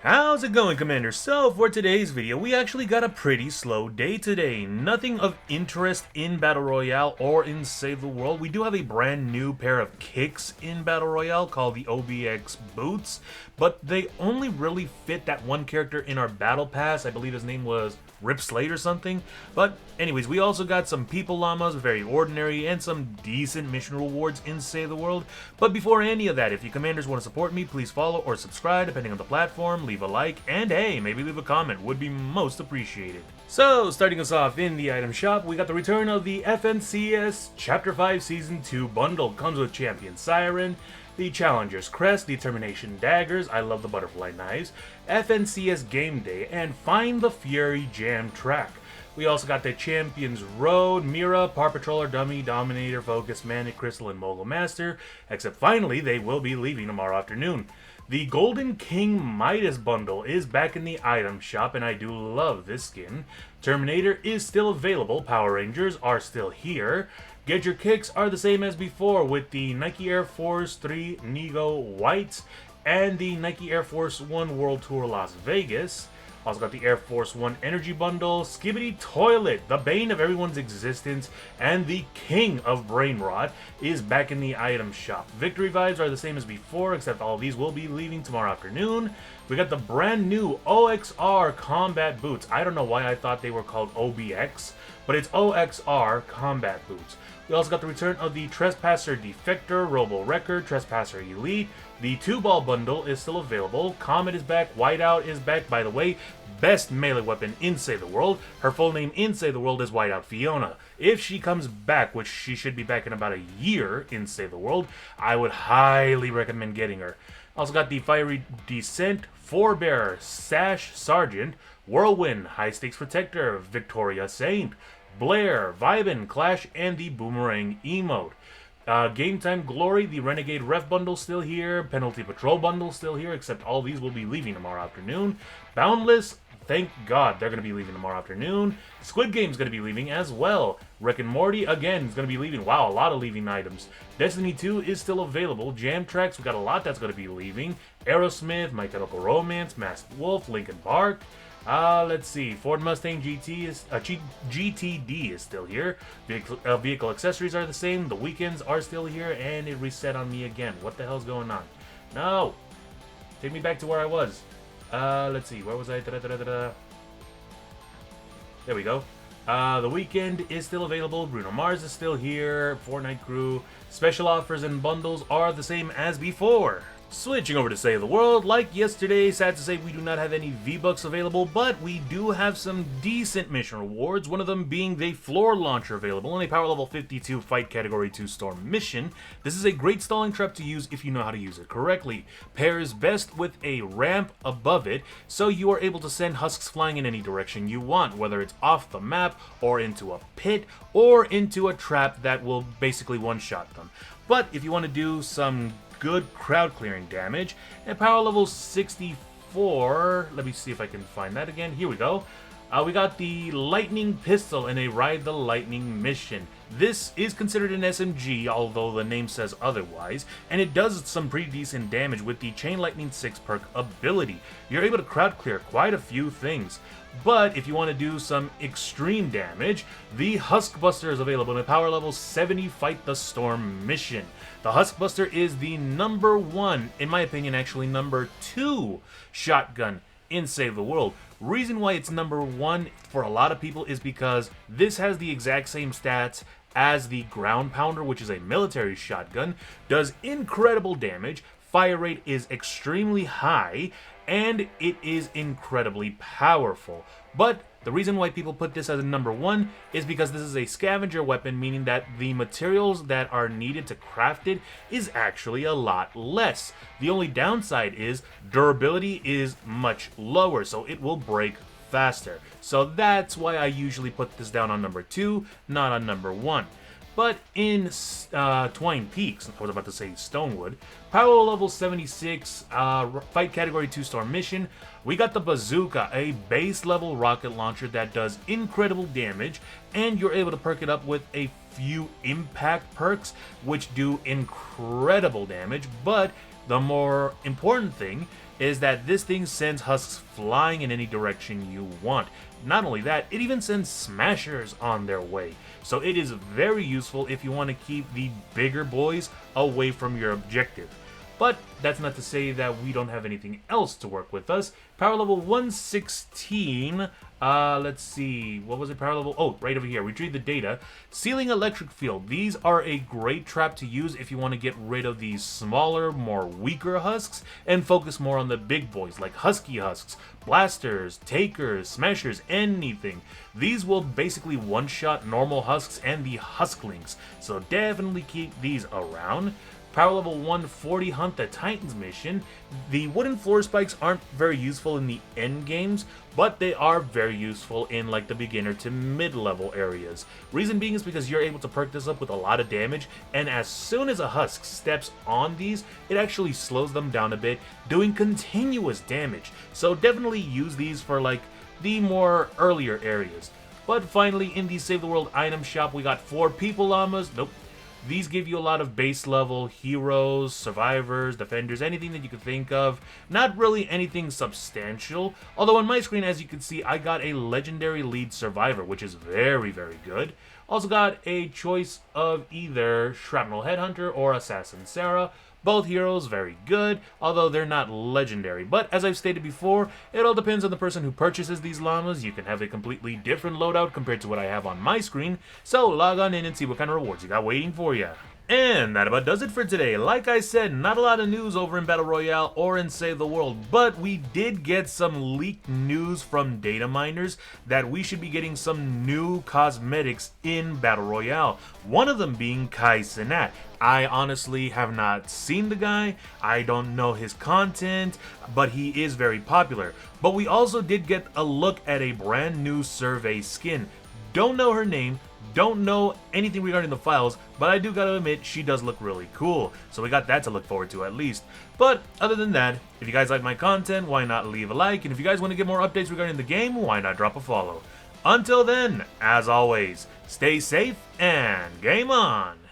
How's it going, Commander? So, for today's video, we actually got a pretty slow day today. Nothing of interest in Battle Royale or in Save the World. We do have a brand new pair of kicks in Battle Royale called the OBX boots, but they only really fit that one character in our Battle Pass. I believe his name was Rip Slate or something. But anyways, we also got some people llamas, very ordinary, and some decent mission rewards in Save the World. But before any of that, if you commanders want to support me, please follow or subscribe depending on the platform, leave a like, and hey, maybe leave a comment, would be most appreciated. So, starting us off in the item shop, we got the return of the FNCS Chapter 5 Season 2 bundle. Comes with Champion Siren, the Challenger's Crest, Determination Daggers, I love the butterfly knives, FNCS Game Day, and Find the Fury Jam Track. We also got the Champion's Road, Mira, Paw Patroller, Dummy, Dominator, Focus, Manic, Crystal, and Mogul Master, except finally they will be leaving tomorrow afternoon. The Golden King Midas bundle is back in the item shop, and I do love this skin. Terminator is still available, Power Rangers are still here. Get Your Kicks are the same as before with the Nike Air Force 3 Nego White and the Nike Air Force 1 World Tour Las Vegas. Also got the Air Force 1 Energy Bundle, Skibidi Toilet, the bane of everyone's existence, and the king of Brain Rot is back in the item shop. Victory vibes are the same as before, except all of these will be leaving tomorrow afternoon. We got the brand new OXR Combat Boots. I don't know why I thought they were called OBX, but it's OXR Combat Boots. We also got the return of the Trespasser Defector, Robo Record, Trespasser Elite. The 2-ball bundle is still available. Comet is back. Whiteout is back. By the way, best melee weapon in Save the World. Her full name in Save the World is Whiteout Fiona. If she comes back, which she should be back in about a year in Save the World, I would highly recommend getting her. Also got the Fiery Descent, Forebearer, Sash Sergeant, Whirlwind, High Stakes Protector, Victoria Saint, Blair, Vibin, Clash, and the Boomerang emote. Game Time Glory, the Renegade Ref bundle still here, Penalty Patrol bundle still here, except all these will be leaving tomorrow afternoon. Boundless, thank God they're going to be leaving tomorrow afternoon. Squid Game's going to be leaving as well. Rick and Morty, again, is going to be leaving. Wow, a lot of leaving items. Destiny 2 is still available. Jam Tracks, we got a lot that's going to be leaving. Aerosmith, My Chemical Romance, Masked Wolf, Linkin Park. Let's see. Ford Mustang GTD is still here. Vehicle accessories are the same. The weekends are still here, and it reset on me again. What the hell's going on? No! Take me back to where I was. Let's see. Where was I? There we go. The weekend is still available. Bruno Mars is still here. Fortnite crew. Special offers and bundles are the same as before. Switching over to Save the World, like yesterday, sad to say we do not have any V-Bucks available, but we do have some decent mission rewards, one of them being the floor launcher available in a power level 52 fight category 2 storm mission. This is a great stalling trap to use if you know how to use it correctly. Pairs best with a ramp above it, so you are able to send husks flying in any direction you want, whether it's off the map, or into a pit, or into a trap that will basically one-shot them. But if you want to do some good crowd clearing damage, at power level 64, let me see if I can find that again, here we go. We got the Lightning Pistol in a Ride the Lightning mission. This is considered an SMG, although the name says otherwise, and it does some pretty decent damage with the Chain Lightning 6 perk ability. You're able to crowd clear quite a few things. But if you want to do some extreme damage, the Huskbuster is available in a power level 70 Fight the Storm mission. The Huskbuster is the #1, in my opinion actually #2 shotgun in Save the World. Reason why it's #1 for a lot of people is because this has the exact same stats as the Ground Pounder, which is a military shotgun, does incredible damage, fire rate is extremely high, and it is incredibly powerful. But the reason why people put this as a #1 is because this is a scavenger weapon, meaning that the materials that are needed to craft it is actually a lot less. The only downside is durability is much lower, so it will break faster. So that's why I usually put this down on #2, not on #1. But in Twine Peaks, I was about to say Stonewood, power level 76, fight category 2 storm mission, we got the Bazooka, a base level rocket launcher that does incredible damage, and you're able to perk it up with a few impact perks, which do incredible damage, but the more important thing is that this thing sends husks flying in any direction you want. Not only that, it even sends smashers on their way. So it is very useful if you want to keep the bigger boys away from your objective. But that's not to say that we don't have anything else to work with us. Power level 116. Let's see. What was it? Power level? Oh, right over here. Retrieve the data. Sealing electric field. These are a great trap to use if you want to get rid of these smaller, more weaker husks and focus more on the big boys like husky husks, blasters, takers, smashers, anything. These will basically one-shot normal husks and the husklings. So definitely keep these around. Power level 140, Hunt the Titans mission. The wooden floor spikes aren't very useful in the end games, but they are very useful in like the beginner to mid-level areas. Reason being is because you're able to perk this up with a lot of damage, and as soon as a husk steps on these, it actually slows them down a bit, doing continuous damage. So definitely use these for like the more earlier areas. But finally, in the Save the World item shop, we got 4 people llamas. Nope. These give you a lot of base level heroes, survivors, defenders, anything that you could think of. Not really anything substantial. Although on my screen, as you can see, I got a legendary lead survivor, which is very, very good. Also got a choice of either Shrapnel Headhunter or Assassin Sarah. Both heroes very good, although they're not legendary. But as I've stated before, it all depends on the person who purchases these llamas. You can have a completely different loadout compared to what I have on my screen. So log on in and see what kind of rewards you got waiting for you. And that about does it for today. Like I said, not a lot of news over in Battle Royale or in Save the World, but we did get some leaked news from data miners that we should be getting some new cosmetics in Battle Royale. One of them being Kai Cenat. I honestly have not seen the guy, I don't know his content, but he is very popular. But we also did get a look at a brand new survey skin. Don't know her name, don't know anything regarding the files, but I do gotta admit, she does look really cool. So we got that to look forward to at least. But other than that, if you guys like my content, why not leave a like? And if you guys want to get more updates regarding the game, why not drop a follow? Until then, as always, stay safe and game on!